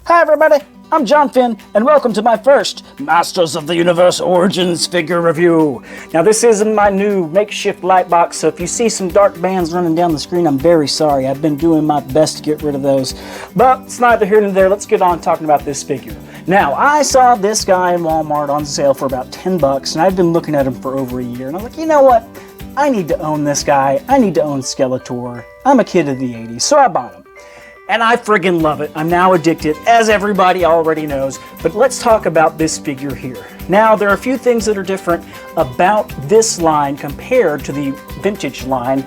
Hi everybody, I'm John Finn, and welcome to my first Masters of the Universe Origins figure review. Now this is my new makeshift light box, so if you see some dark bands running down the screen, I'm very sorry. I've been doing my best to get rid of those, but it's neither here nor there. Let's get on talking about this figure. Now, I saw this guy in Walmart on sale for about 10 bucks, and I've been looking at him for over a year, and I'm like, you know what? I need to own this guy. I need to own Skeletor. I'm a kid of the 80s, so I bought him. And I friggin' love it. I'm now addicted, as everybody already knows. But let's talk about this figure here. Now, there are a few things that are different about this line compared to the vintage line.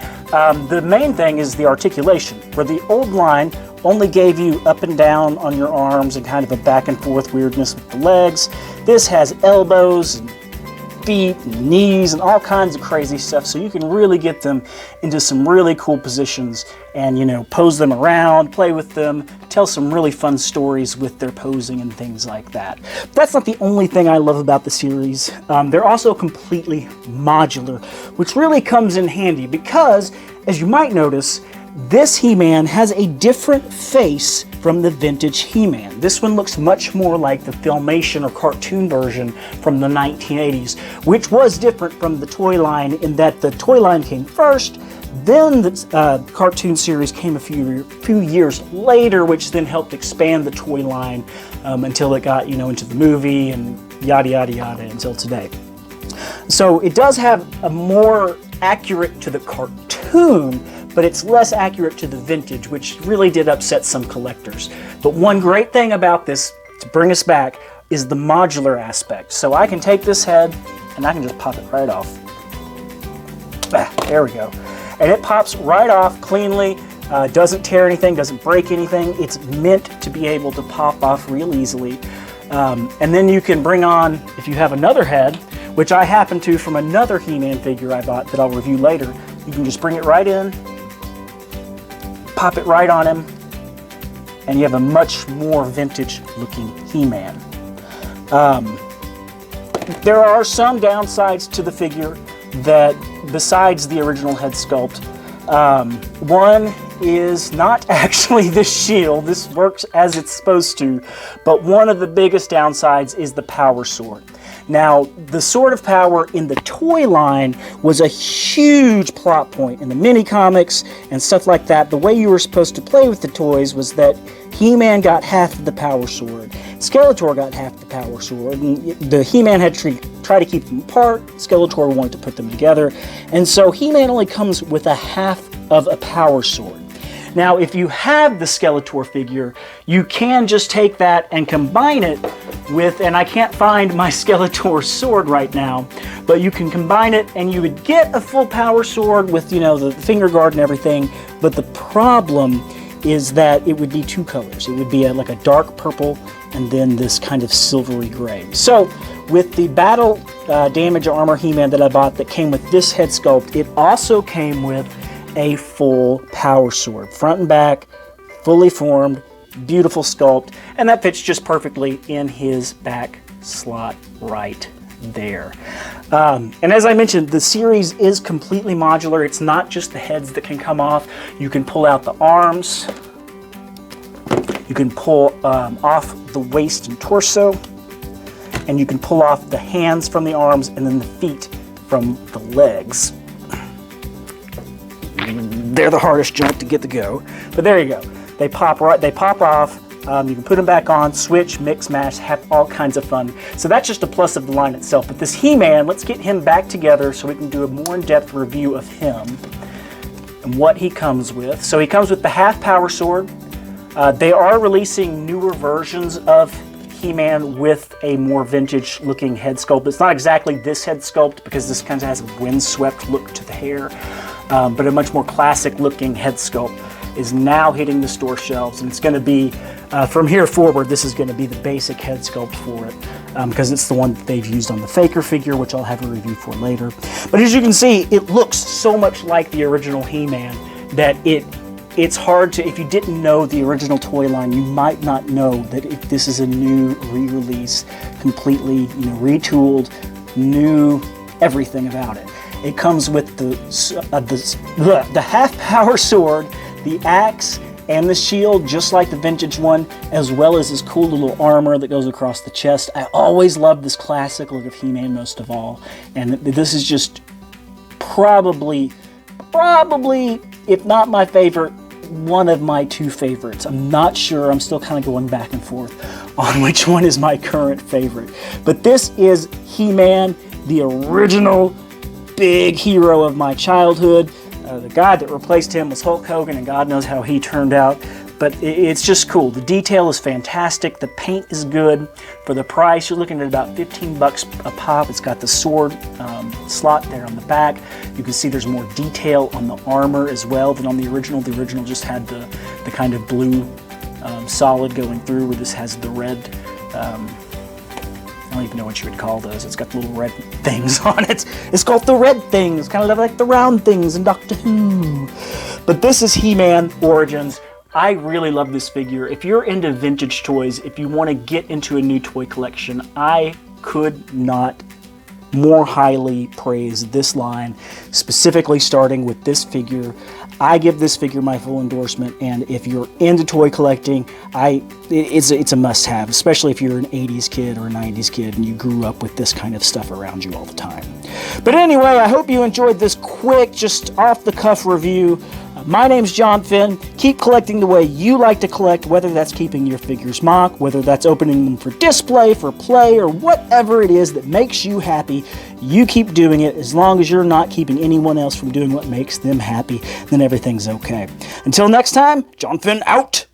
The main thing is the articulation, where the old line only gave you up and down on your arms and kind of a back and forth weirdness with the legs. This has elbows and feet and knees and all kinds of crazy stuff, so you can really get them into some really cool positions and, you know, pose them around, play with them, tell some really fun stories with their posing and things like that. But that's not the only thing I love about the series. They're also completely modular, which really comes in handy because, as you might notice, this He-Man has a different face from the vintage He-Man. This one looks much more like the filmation or cartoon version from the 1980s, which was different from the toy line in that the toy line came first, then the cartoon series came a few years later, which then helped expand the toy line until it got, you know, into the movie and yada yada yada until today. So it does have a more accurate to the cartoon, but it's less accurate to the vintage, which really did upset some collectors. But one great thing about this, to bring us back, is the modular aspect. So I can take this head and I can just pop it right off. There we go. And it pops right off cleanly, doesn't tear anything, doesn't break anything. It's meant to be able to pop off real easily. And then you can bring on, if you have another head, which I happen to from another He-Man figure I bought that I'll review later, you can just bring it right in, pop it right on him, and you have a much more vintage looking He-Man. There are some downsides to the figure that, besides the original head sculpt, one is not actually the shield. This works as it's supposed to, but one of the biggest downsides is the power sword. Now, the Sword of Power in the toy line was a huge plot point in the mini comics and stuff like that. The way you were supposed to play with the toys was that He-Man got half of the power sword, Skeletor got half the power sword, and the He-Man had to try to keep them apart. Skeletor wanted to put them together, and so He-Man only comes with a half of a power sword. Now, if you have the Skeletor figure, you can just take that and combine it with, and I can't find my Skeletor sword right now, but you can combine it and you would get a full power sword with, you know, the finger guard and everything, but the problem is that it would be two colors. It would be like a dark purple and then this kind of silvery gray. So, with the Battle Damage Armor He-Man that I bought that came with this head sculpt, it also came with a full power sword, front and back, fully formed, beautiful sculpt, and that fits just perfectly in his back slot right there. And as I mentioned, the series is completely modular. It's not just the heads that can come off. You can pull out the arms, you can pull off the waist and torso, and you can pull off the hands from the arms and then the feet from the legs. They're the hardest junk to get to go, but there you go. They pop off. You can put them back on, switch, mix, match, have all kinds of fun. So that's just a plus of the line itself. But this He-Man, let's get him back together so we can do a more in-depth review of him and what he comes with. So he comes with the half power sword. They are releasing newer versions of He-Man with a more vintage looking head sculpt. It's not exactly this head sculpt because this kind of has a windswept look to the hair. But a much more classic looking head sculpt is now hitting the store shelves, and it's going to be, from here forward, this is going to be the basic head sculpt for it, because it's the one that they've used on the Faker figure, which I'll have a review for later. But as you can see, it looks so much like the original He-Man that it's hard to, if you didn't know the original toy line, you might not know that if this is a new re-release, completely, you know, retooled, new everything about it. It comes with the half power sword, the axe, and the shield, just like the vintage one, as well as this cool little armor that goes across the chest. I always loved this classic look of He-Man most of all, and this is just probably, if not my favorite, one of my two favorites. I'm not sure. I'm still kind of going back and forth on which one is my current favorite. But this is He-Man, the original big hero of my childhood. The guy that replaced him was Hulk Hogan, and God knows how he turned out. But it's just cool. The detail is fantastic. The paint is good. For the price, you're looking at about 15 bucks a pop. It's got the sword slot there on the back. You can see there's more detail on the armor as well than on the original. The original just had the kind of blue solid going through, where this has the red. I don't even know what you would call those. It's got the little red things on it. It's called the red things, kind of like the round things in Doctor Who. But this is He-Man Origins. I really love this figure. If you're into vintage toys, if you want to get into a new toy collection, I could not more highly praise this line, specifically starting with this figure. I give this figure my full endorsement, and if you're into toy collecting, it's a must-have, especially if you're an 80s kid or a 90s kid and you grew up with this kind of stuff around you all the time. But anyway, I hope you enjoyed this quick, just off-the-cuff review. My name's John Finn. Keep collecting the way you like to collect, whether that's keeping your figures mock, whether that's opening them for display, for play, or whatever it is that makes you happy. You keep doing it. As long as you're not keeping anyone else from doing what makes them happy, then everything's okay. Until next time, John Finn out!